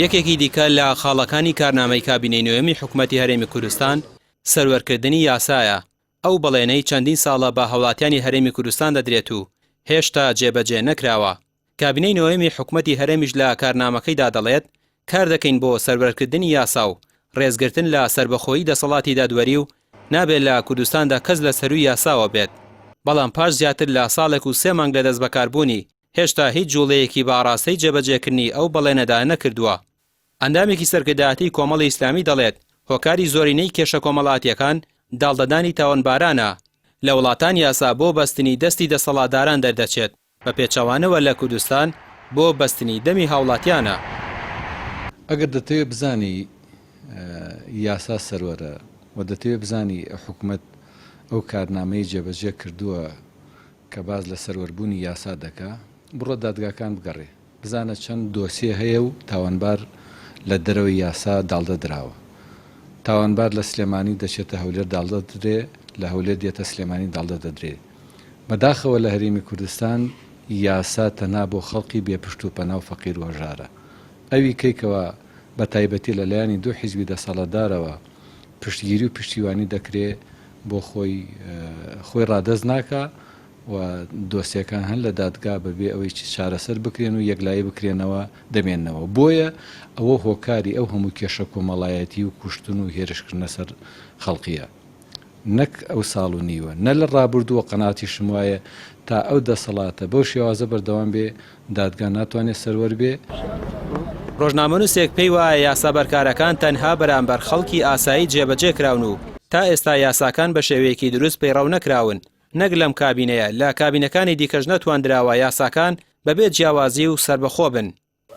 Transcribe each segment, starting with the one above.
یەکێکی دیکە لە خاڵەکانی کارنامەی کابینەی نوێمی حکوومەتی هەرێمی کوردستان سەروەرکردنی یاسایە. ئەو بەڵێنەی چەندین ساڵە بە هەوڵاتیانی هەرێمی کوردستان دەدرێت و هێشتا جێبەجێ نەکراوە. کابینەی نوێمی حکوومەتی هەرێمیش لە کارنامەکەیدا دەڵێت کار دەکەین بۆ سەروەرکردنی یاسا و ڕێزگرتن لە سربەخۆیی دەسەڵاتی دادوەری و نابێت لە کوردستاندا کەس لە سەروی یاساوە بێت. بەڵام پاش زیاتر لە ساڵێک و 3 مانگ لە دەست بەکاربوونی هێشتا هیچ جوڵەیەکی باڕاستەی جێبەجێکردنی ئەو بەڵێنەدا نەکردووە. ئەندامێکی سەرکردایەتی کۆمەڵی ئیسلامی دەڵێت هۆکاری زۆرینەی کێشە کۆمەڵاتیەکان داڵدەدانی تاوانبارانە لە وڵاتان یاسا بۆ بەستنی دەستی دەسەڵاتداران دەردەچێت بە پێچەوانەوە لە کوردستان بۆ بەستنی دەمی هاوڵاتیانە. ئەگەر دەتەوێت بزانی یاسا سەروەرە و دەتەوێت بزانی حکوومەت ئەو کارنامەی جێبەجێ کردووە کە باز لە سەروەربوونی یاسا دەکا بڕۆ دادگاکان بگەڕێ بزانە چەند دۆسیە هەیە و تاوانبار لە دەرەوەی یاسا داڵدەدراوە. تاوانبار لە سلێمانی دەچێتە هەولێر داڵدەدرێ لە هەولێر دێتە سلێمانی داڵدەدرێ. بەداخەوە لە هەرێمی کوردستان یاسا تەنها بۆ خەڵکی بێپشت و پەنا و فەقیر و هەژارە. ئەوی کەیکەوە بە تایبەتی لەلایەنی دوو حیزبی دەسەڵاتدارەوە پشتگیری و پشتیوانی دەکرێت بۆ خۆی ڕادەست ناکە و دۆسیەکان هەن لە دادگا بەبێ ئەوەی چارەسەر بکرێن و یەکلایی بکرێنەوە دەمێننەوە. بۆیە ئەوە هۆکاری ئەو هەموو کێشە کۆمەڵایەتی و کوشتن و هێرشکردنە سەر خەڵقیە. نەک ئەو ساڵ و نیوە نە لە ڕابردووە قەناعەتی شم وایە تا ئەو دەسەڵاتە بەو شێوازە بەردەوام بێ دادگا ناتوانێت سەروەر بێ. ڕۆژنامەنووسێک پێی وایە یاسا بەرکارەکان تەنها بەرامبەر خەڵکی ئاسایی جێبەجێ کراون و تا ئێستا یاساکان بە شێوەیەکی دروست پەیڕەو نەکراون. نەک لەم کابینەیە لە کابینەکانی دیکەش نەتواندراوە یاساکان بەبێت جیاوازی و سربەخۆ بن.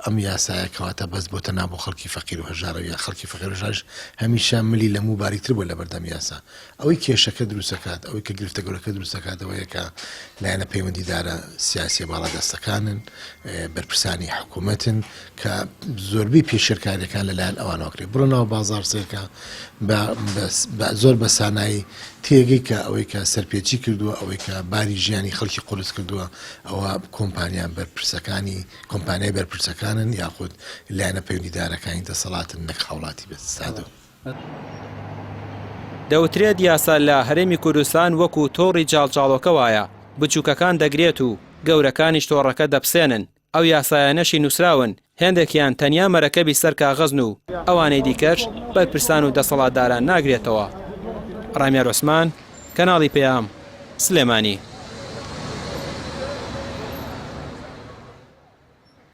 ئەم یاسایە کەواتە بەس بۆ تەنها بۆ خەڵکی فەقیر و هەژارە یا خەڵکی فەقیر و هەژارش هەمیشە ملی لە موو باریکتر بووە لە بەردەم یاسا. ئەوەی کێشەکە دروستەکات ئەوەی کە گرفتە گەورەکە دروستەکاتەوەیە کە لایەنە پەیوەندیدارە سیاسی باڵادەستەکانن بەرپرسانی حکوومەتن کە زۆربەی پێشێرکاریەکان لەلایەن ئەوانەوەکرێت بڕۆ ناو بازاڕ سێرکە زۆر بە سانایی تێگەی کە ئەوەی کە سەرپێچی کردووە ئەوەی کە باری ژیانی خەڵکی قورس کردووە ئەوە کۆمپانیان بەرپرسەکانی کۆمپانیای بەرپرسەکانن یاخود لایەنە پەیوەندیدارەکانی دەسەڵاتن نەک هاوڵاتی بێستادەوە. دەوترێت یاسا لە هەرێمی کوردستان وەکو تۆڕی جاڵجاڵۆکە وایە بچووکەکان دەگرێت و گەورەکانیش تۆڕەکە دەپسێنن. ئەو یاسایانەشی نووسراون هێندێکیان تەنیا مەرەکەبی سەر کاغەزن و ئەوانەی دیکەش بەرپرسان و دەسەڵاتداران ناگرێتەوە. ڕامیا ڕۆسمان کەناڵی پێام سلێمانی.